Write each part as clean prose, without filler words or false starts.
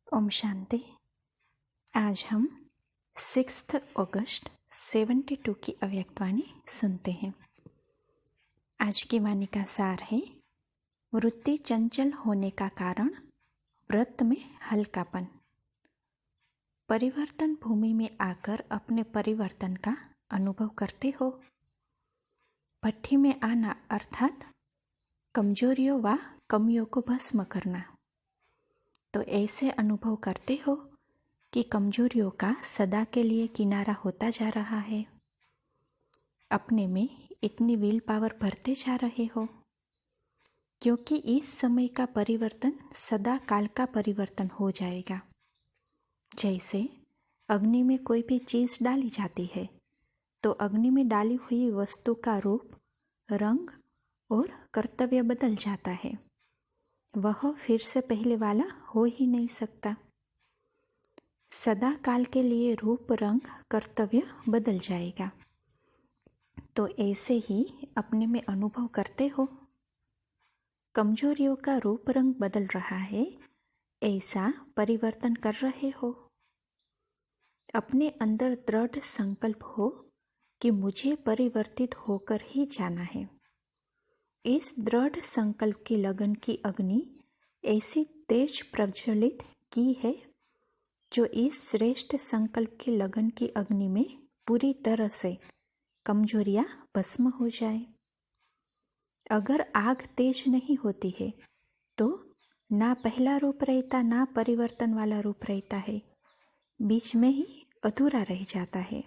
ओम शांति। आज हम 6 अगस्त 72 की अव्यक्तवाणी सुनते हैं। आज की वाणी का सार है, वृत्ति चंचल होने का कारण व्रत में हल्कापन। परिवर्तन भूमि में आकर अपने परिवर्तन का अनुभव करते हो। भट्ठी में आना अर्थात कमजोरियों व कमियों को भस्म करना। तो ऐसे अनुभव करते हो कि कमजोरियों का सदा के लिए किनारा होता जा रहा है। अपने में इतनी विल पावर भरते जा रहे हो, क्योंकि इस समय का परिवर्तन सदा काल का परिवर्तन हो जाएगा। जैसे अग्नि में कोई भी चीज डाली जाती है तो अग्नि में डाली हुई वस्तु का रूप, रंग और कर्तव्य बदल जाता है। वह फिर से पहले वाला हो ही नहीं सकता। सदा काल के लिए रूप, रंग, कर्तव्य बदल जाएगा। तो ऐसे ही अपने में अनुभव करते हो, कमजोरियों का रूप रंग बदल रहा है, ऐसा परिवर्तन कर रहे हो। अपने अंदर दृढ़ संकल्प हो कि मुझे परिवर्तित होकर ही जाना है। इस दृढ़ संकल्प की लगन की अग्नि ऐसी तेज प्रज्वलित की है जो इस श्रेष्ठ संकल्प की लगन की अग्नि में पूरी तरह से कमजोरियां भस्म हो जाए। अगर आग तेज नहीं होती है तो ना पहला रूप रहता, ना परिवर्तन वाला रूप रहता है, बीच में ही अधूरा रह जाता है।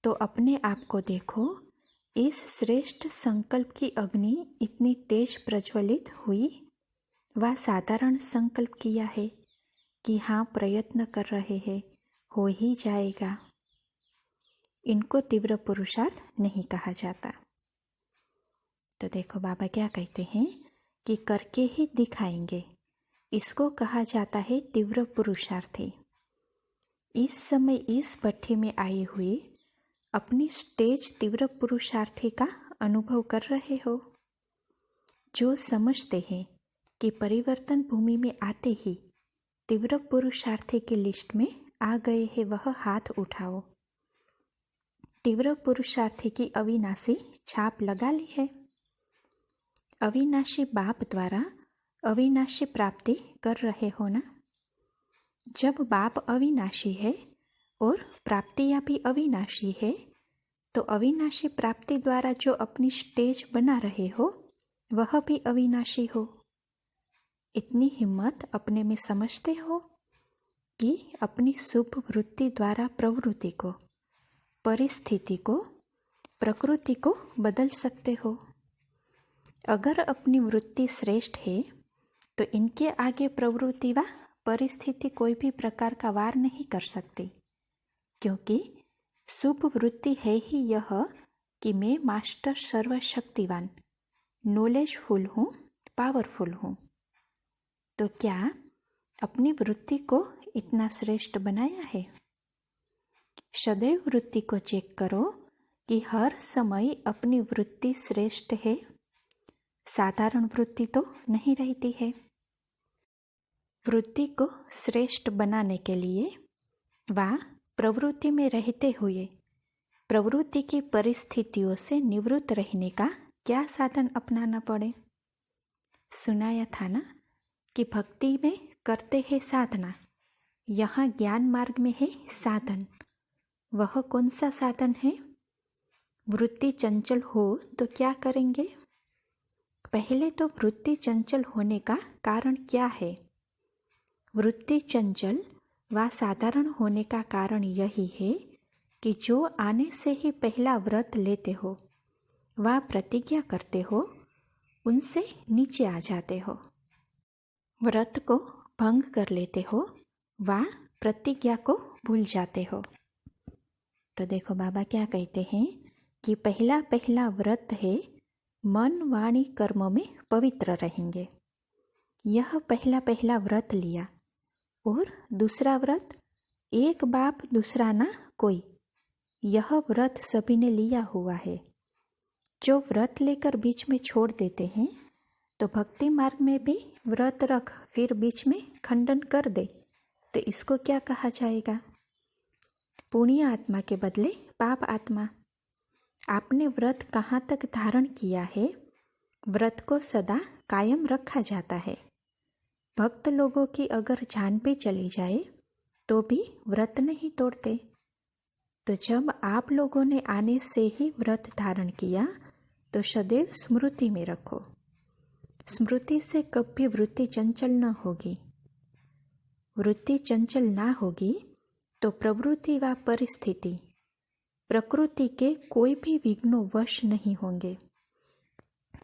तो अपने आप को देखो, इस श्रेष्ठ संकल्प की अग्नि इतनी तेज प्रज्वलित हुई व साधारण संकल्प किया है कि हाँ, प्रयत्न कर रहे हैं, हो ही जाएगा। इनको तीव्र पुरुषार्थ नहीं कहा जाता। तो देखो बाबा क्या कहते हैं कि करके ही दिखाएंगे, इसको कहा जाता है तीव्र पुरुषार्थी। इस समय इस भट्ठी में आए हुए अपनी स्टेज तीव्र पुरुषार्थी का अनुभव कर रहे हो। जो समझते हैं कि परिवर्तन भूमि में आते ही तीव्र पुरुषार्थी की लिस्ट में आ गए हैं, वह हाथ उठाओ। तीव्र पुरुषार्थी की अविनाशी छाप लगा ली है। अविनाशी बाप द्वारा अविनाशी प्राप्ति कर रहे हो ना। जब बाप अविनाशी है और प्राप्तियां भी अविनाशी है, तो अविनाशी प्राप्ति द्वारा जो अपनी स्टेज बना रहे हो वह भी अविनाशी हो। इतनी हिम्मत अपने में समझते हो कि अपनी शुभ वृत्ति द्वारा प्रवृत्ति को, परिस्थिति को, प्रकृति को बदल सकते हो। अगर अपनी वृत्ति श्रेष्ठ है तो इनके आगे प्रवृत्ति व परिस्थिति कोई भी प्रकार का वार नहीं कर सकती, क्योंकि शुभ वृत्ति है ही यह कि मैं मास्टर सर्वशक्तिवान, नॉलेजफुल हूँ, पावरफुल हूँ। तो क्या अपनी वृत्ति को इतना श्रेष्ठ बनाया है? सदैव वृत्ति को चेक करो कि हर समय अपनी वृत्ति श्रेष्ठ है, साधारण वृत्ति तो नहीं रहती है। वृत्ति को श्रेष्ठ बनाने के लिए व प्रवृत्ति में रहते हुए प्रवृत्ति की परिस्थितियों से निवृत्त रहने का क्या साधन अपनाना पड़े? सुनाया था ना कि भक्ति में करते हैं साधना, यहाँ ज्ञान मार्ग में है साधन। वह कौन सा साधन है? वृत्ति चंचल हो तो क्या करेंगे? पहले तो वृत्ति चंचल होने का कारण क्या है? वृत्ति चंचल व साधारण होने का कारण यही है कि जो आने से ही पहला व्रत लेते हो व प्रतिज्ञा करते हो, उनसे नीचे आ जाते हो। व्रत को भंग कर लेते हो व प्रतिज्ञा को भूल जाते हो। तो देखो बाबा क्या कहते हैं कि पहला पहला व्रत है मन, वाणी, कर्म में पवित्र रहेंगे। यह पहला पहला व्रत लिया। और दूसरा व्रत, एक बाप दूसरा ना कोई, यह व्रत सभी ने लिया हुआ है। जो व्रत लेकर बीच में छोड़ देते हैं तो भक्ति मार्ग में भी व्रत रख फिर बीच में खंडन कर दे तो इसको क्या कहा जाएगा? पुण्य आत्मा के बदले पाप आत्मा। आपने व्रत कहाँ तक धारण किया है, व्रत को सदा कायम रखा जाता है। भक्त लोगों की अगर जान भी चली जाए तो भी व्रत नहीं तोड़ते। तो जब आप लोगों ने आने से ही व्रत धारण किया तो सदैव स्मृति में रखो। स्मृति से कभी वृत्ति चंचल न होगी। वृत्ति चंचल ना होगी तो प्रवृत्ति व परिस्थिति प्रकृति के कोई भी विघ्नों वश नहीं होंगे।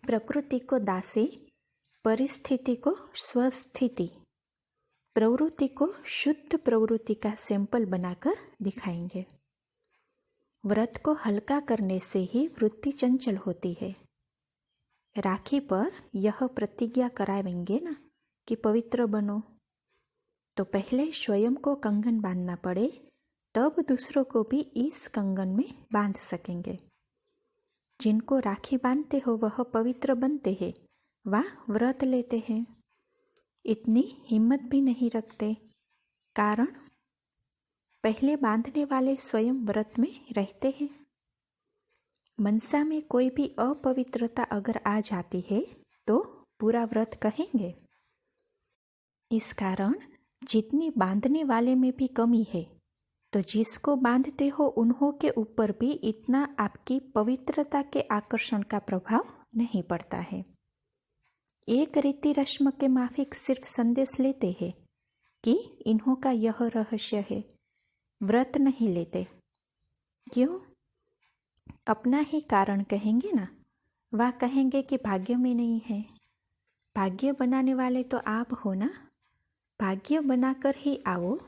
प्रकृति को दासी, परिस्थिति को स्वस्थिति, प्रवृत्ति को शुद्ध प्रवृत्ति का सैंपल बनाकर दिखाएंगे। व्रत को हल्का करने से ही वृत्ति चंचल होती है। राखी पर यह प्रतिज्ञा कराएंगे ना कि पवित्र बनो, तो पहले स्वयं को कंगन बांधना पड़े तब दूसरों को भी इस कंगन में बांध सकेंगे। जिनको राखी बांधते हो वह पवित्र बनते हैं, वह व्रत लेते हैं। इतनी हिम्मत भी नहीं रखते, कारण पहले बांधने वाले स्वयं व्रत में रहते हैं। मनसा में कोई भी अपवित्रता अगर आ जाती है तो पूरा व्रत कहेंगे। इस कारण जितनी बांधने वाले में भी कमी है तो जिसको बांधते हो उन्हों के ऊपर भी इतना आपकी पवित्रता के आकर्षण का प्रभाव नहीं पड़ता है। एक रीति रस्म के माफिक सिर्फ संदेश लेते हैं कि इन्हों का यह रहस्य है, व्रत नहीं लेते। क्यों? अपना ही कारण कहेंगे ना। वह कहेंगे कि भाग्य में नहीं है। भाग्य बनाने वाले तो आप हो ना। भाग्य बनाकर ही आओ,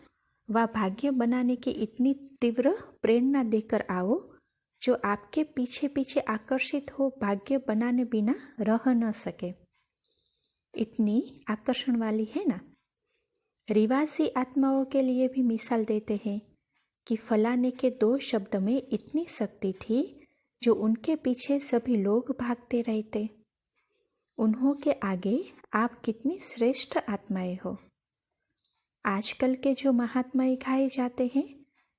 वह भाग्य बनाने की इतनी तीव्र प्रेरणा देकर आओ जो आपके पीछे पीछे आकर्षित हो, भाग्य बनाने बिना रह न सके। इतनी आकर्षण वाली है ना। रिवासी आत्माओं के लिए भी मिसाल देते हैं कि फलाने के 2 शब्द में इतनी शक्ति थी जो उनके पीछे सभी लोग भागते रहते। उन्हों के आगे आप कितनी श्रेष्ठ आत्माएं हो। आजकल के जो महात्माएं गाए जाते हैं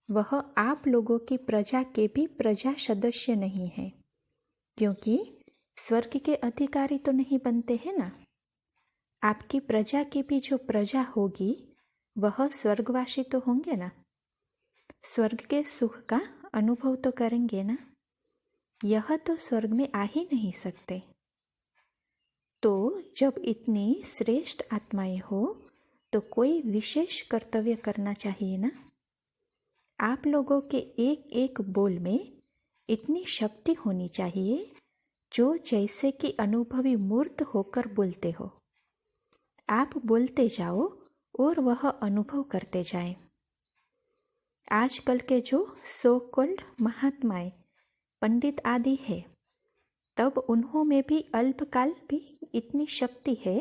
वह आप लोगों की प्रजा के भी प्रजा सदस्य नहीं है, क्योंकि स्वर्ग के अधिकारी तो नहीं बनते हैं ना। आपकी प्रजा की भी जो प्रजा होगी वह स्वर्गवासी तो होंगे ना। स्वर्ग के सुख का अनुभव तो करेंगे ना। यह तो स्वर्ग में आ ही नहीं सकते। तो जब इतनी श्रेष्ठ आत्माएं हो तो कोई विशेष कर्तव्य करना चाहिए ना। आप लोगों के एक एक बोल में इतनी शक्ति होनी चाहिए जो जैसे कि अनुभवी मूर्त होकर बोलते हो। आप बोलते जाओ और वह अनुभव करते जाएं। आजकल के जो सो कॉल्ड महात्माएं, पंडित आदि है, तब उन्हों में भी अल्पकाल भी इतनी शक्ति है,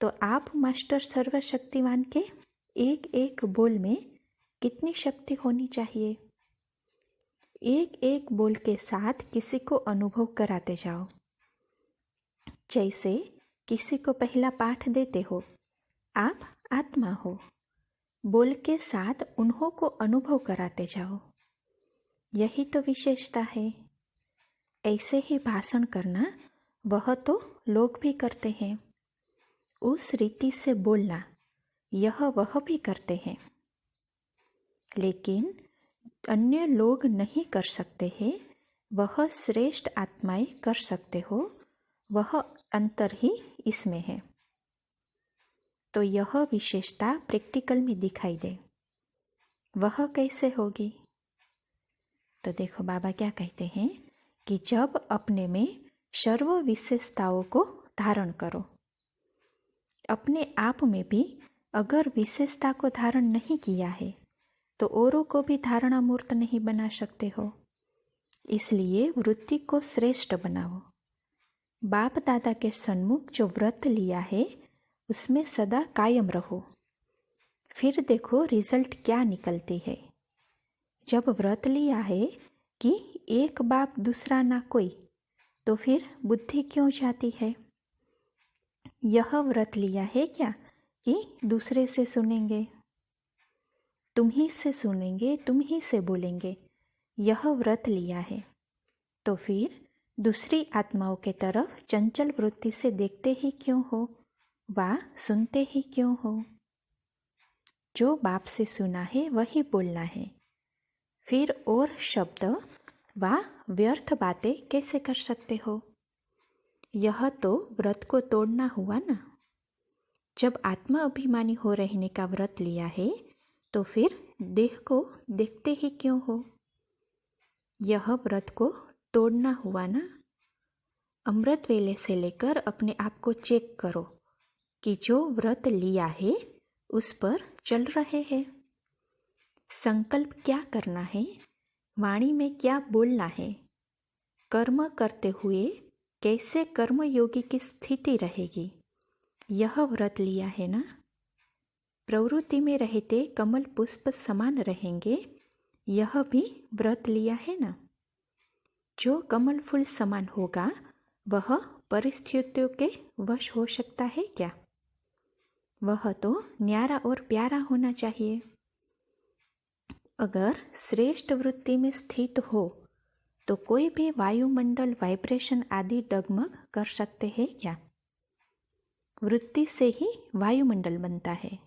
तो आप मास्टर सर्वशक्तिमान के एक एक बोल में कितनी शक्ति होनी चाहिए। एक एक बोल के साथ किसी को अनुभव कराते जाओ। जैसे किसी को पहला पाठ देते हो, आप आत्मा हो, बोल के साथ उन्हों को अनुभव कराते जाओ। यही तो विशेषता है। ऐसे ही भाषण करना वह तो लोग भी करते हैं। उस रीति से बोलना यह वह भी करते हैं, लेकिन अन्य लोग नहीं कर सकते हैं, वह श्रेष्ठ आत्माएं कर सकते हो। वह अंतर ही इसमें है। तो यह विशेषता प्रैक्टिकल में दिखाई दे, वह कैसे होगी? तो देखो बाबा क्या कहते हैं कि जब अपने में सर्व विशेषताओं को धारण करो। अपने आप में भी अगर विशेषता को धारण नहीं किया है तो औरों को भी धारणा मूर्त नहीं बना सकते हो। इसलिए वृत्ति को श्रेष्ठ बनाओ। बाप दादा के सन्मुख जो व्रत लिया है उसमें सदा कायम रहो। फिर देखो रिजल्ट क्या निकलती है। जब व्रत लिया है कि एक बाप दूसरा ना कोई, तो फिर बुद्धि क्यों जाती है? यह व्रत लिया है क्या कि दूसरे से सुनेंगे? तुम ही से सुनेंगे, तुम ही से बोलेंगे, यह व्रत लिया है। तो फिर दूसरी आत्माओं के तरफ चंचल वृत्ति से देखते ही क्यों हो वा सुनते ही क्यों हो? जो बाप से सुना है वही बोलना है। फिर और शब्द वा व्यर्थ बातें कैसे कर सकते हो? यह तो व्रत को तोड़ना हुआ ना। जब आत्मा अभिमानी हो रहने का व्रत लिया है तो फिर देह को देखते ही क्यों हो? यह व्रत को तोड़ना हुआ ना। अमृत वेले से लेकर अपने आप को चेक करो कि जो व्रत लिया है उस पर चल रहे हैं। संकल्प क्या करना है, वाणी में क्या बोलना है, कर्म करते हुए कैसे कर्मयोगी की स्थिति रहेगी, यह व्रत लिया है ना। प्रवृत्ति में रहते कमल पुष्प समान रहेंगे, यह भी व्रत लिया है ना। जो कमल फूल समान होगा वह परिस्थितियों के वश हो सकता है क्या? वह तो न्यारा और प्यारा होना चाहिए। अगर श्रेष्ठ वृत्ति में स्थित हो तो कोई भी वायुमंडल वाइब्रेशन आदि डगमग कर सकते हैं क्या? वृत्ति से ही वायुमंडल बनता है।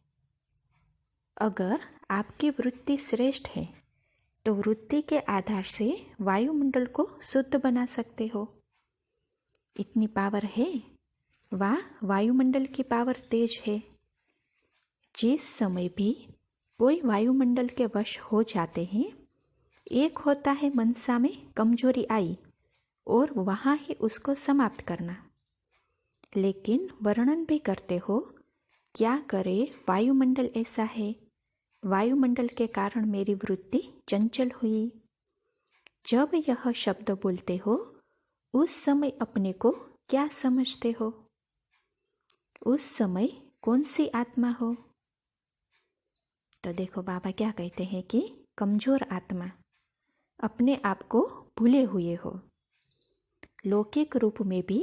अगर आपकी वृत्ति श्रेष्ठ है तो वृत्ति के आधार से वायुमंडल को शुद्ध बना सकते हो। इतनी पावर है, वाह वायुमंडल की पावर तेज है। जिस समय भी कोई वायुमंडल के वश हो जाते हैं, एक होता है मनसा में कमजोरी आई और वहाँ ही उसको समाप्त करना। लेकिन वर्णन भी करते हो, क्या करे वायुमंडल ऐसा है, वायुमंडल के कारण मेरी वृत्ति चंचल हुई। जब यह शब्द बोलते हो उस समय अपने को क्या समझते हो? उस समय कौन सी आत्मा हो? तो देखो बाबा क्या कहते हैं कि कमजोर आत्मा, अपने आप को भूले हुए हो। लौकिक रूप में भी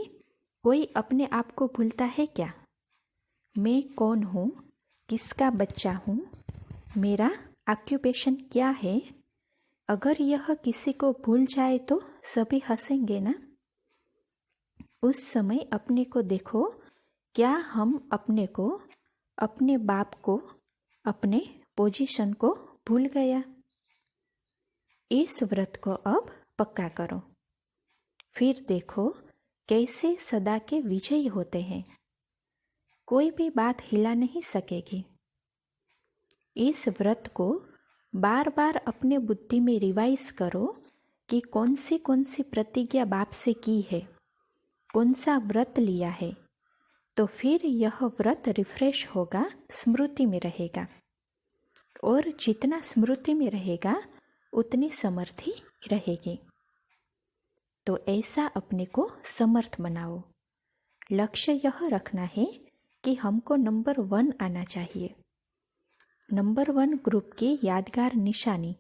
कोई अपने आप को भूलता है क्या? मैं कौन हूँ, किसका बच्चा हूँ, मेरा ऑक्यूपेशन क्या है? अगर यह किसी को भूल जाए तो सभी हंसेंगे ना। उस समय अपने को देखो, क्या हम अपने को, अपने बाप को, अपने पोजीशन को भूल गया? इस व्रत को अब पक्का करो, फिर देखो कैसे सदा के विजयी होते हैं। कोई भी बात हिला नहीं सकेगी। इस व्रत को बार बार अपने बुद्धि में रिवाइज करो कि कौन सी प्रतिज्ञा बाप से की है, कौन सा व्रत लिया है, तो फिर यह व्रत रिफ्रेश होगा, स्मृति में रहेगा। और जितना स्मृति में रहेगा उतनी समर्थी रहेगी। तो ऐसा अपने को समर्थ बनाओ। लक्ष्य यह रखना है कि हमको नंबर 1 आना चाहिए। नंबर 1 ग्रुप की यादगार निशानी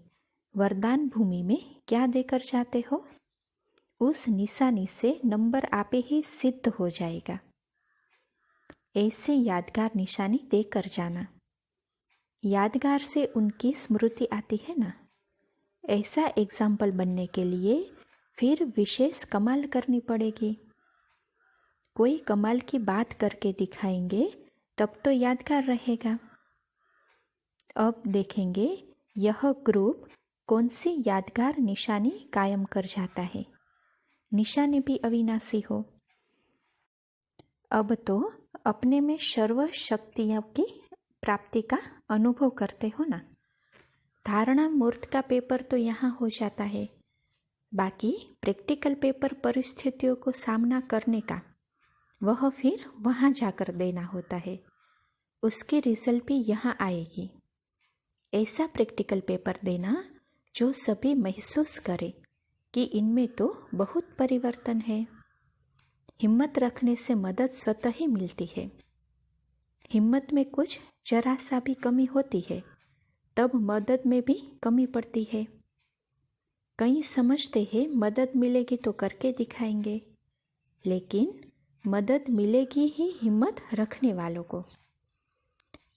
वरदान भूमि में क्या देकर जाते हो, उस निशानी से नंबर आपे ही सिद्ध हो जाएगा। ऐसी यादगार निशानी देकर जाना। यादगार से उनकी स्मृति आती है ना। ऐसा एग्जाम्पल बनने के लिए फिर विशेष कमाल करनी पड़ेगी। कोई कमाल की बात करके दिखाएंगे तब तो यादगार रहेगा। अब देखेंगे यह ग्रुप कौन सी यादगार निशानी कायम कर जाता है। निशानी भी अविनाशी हो। अब तो अपने में सर्व शक्तियों की प्राप्ति का अनुभव करते हो ना। धारणा मूर्त का पेपर तो यहाँ हो जाता है, बाकी प्रैक्टिकल पेपर परिस्थितियों को सामना करने का वह फिर वहाँ जाकर देना होता है। उसकी रिजल्ट भी यहाँ आएगी। ऐसा प्रैक्टिकल पेपर देना जो सभी महसूस करे कि इनमें तो बहुत परिवर्तन है। हिम्मत रखने से मदद स्वतः ही मिलती है। हिम्मत में कुछ जरा सा भी कमी होती है तब मदद में भी कमी पड़ती है। कई समझते हैं मदद मिलेगी तो करके दिखाएंगे, लेकिन मदद मिलेगी ही हिम्मत रखने वालों को।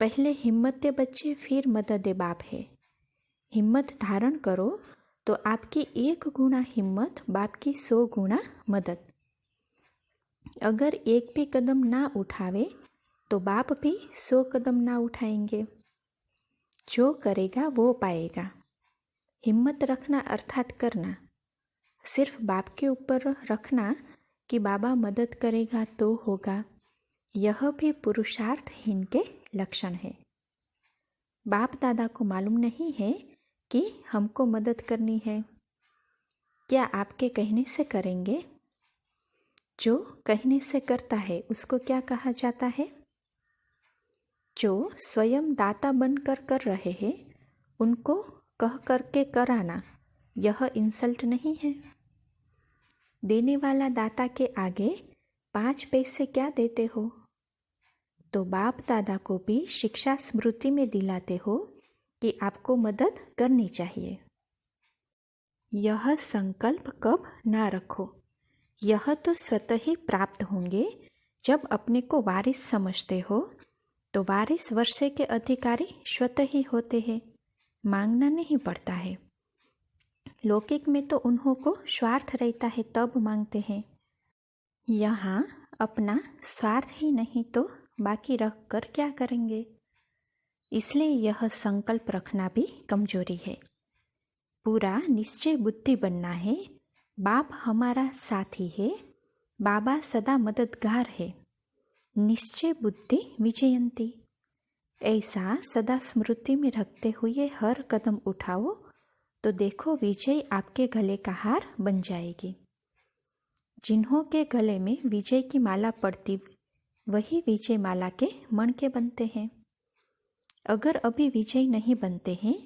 पहले हिम्मत दे बच्चे, फिर मदद दे बाप है। हिम्मत धारण करो तो आपकी 1 गुना हिम्मत बाप की 100 गुना मदद। अगर एक भी कदम ना उठावे तो बाप भी 100 कदम ना उठाएंगे। जो करेगा वो पाएगा। हिम्मत रखना अर्थात करना। सिर्फ बाप के ऊपर रखना कि बाबा मदद करेगा तो होगा, यह भी पुरुषार्थहीन के लक्षण है। बाप दादा को मालूम नहीं है कि हमको मदद करनी है। क्या आपके कहने से करेंगे? जो कहने से करता है उसको क्या कहा जाता है? जो स्वयं दाता बनकर कर रहे हैं उनको कह करके कराना, यह इंसल्ट नहीं है। देने वाला दाता के आगे 5 पैसे क्या देते हो? तो बाप दादा को भी शिक्षा स्मृति में दिलाते हो कि आपको मदद करनी चाहिए। यह संकल्प कब ना रखो, यह तो स्वतः ही प्राप्त होंगे। जब अपने को वारिस समझते हो तो वारिस वर्षे के अधिकारी स्वतः ही होते हैं, मांगना नहीं पड़ता है। लौकिक में तो उन्हों को स्वार्थ रहता है तब मांगते हैं। यहाँ अपना स्वार्थ ही नहीं तो बाकी रख कर क्या करेंगे? इसलिए यह संकल्प रखना भी कमजोरी है। पूरा निश्चय बुद्धि बनना है। बाप हमारा साथी है, बाबा सदा मददगार है। निश्चय बुद्धि विजयंती, ऐसा सदा स्मृति में रखते हुए हर कदम उठाओ तो देखो विजय आपके गले का हार बन जाएगी। जिन्हों के गले में विजय की माला पड़ती वही विजय माला के मणके बनते हैं। अगर अभी विजय नहीं बनते हैं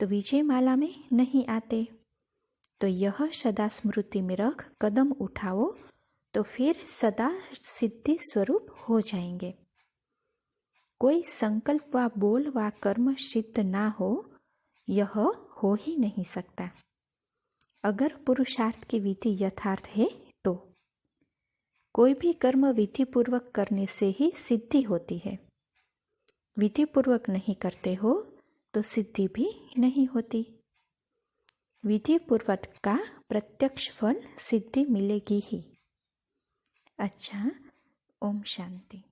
तो विजय माला में नहीं आते। तो यह सदा स्मृति में रख कदम उठाओ तो फिर सदा सिद्धि स्वरूप हो जाएंगे। कोई संकल्प व बोल व कर्म सिद्ध ना हो, यह हो ही नहीं सकता। अगर पुरुषार्थ की विधि यथार्थ है तो कोई भी कर्म विधि पूर्वक करने से ही सिद्धि होती है। विधि पूर्वक नहीं करते हो तो सिद्धि भी नहीं होती। विधि पूर्वक का प्रत्यक्ष फल सिद्धि मिलेगी ही। अच्छा, ओम शांति।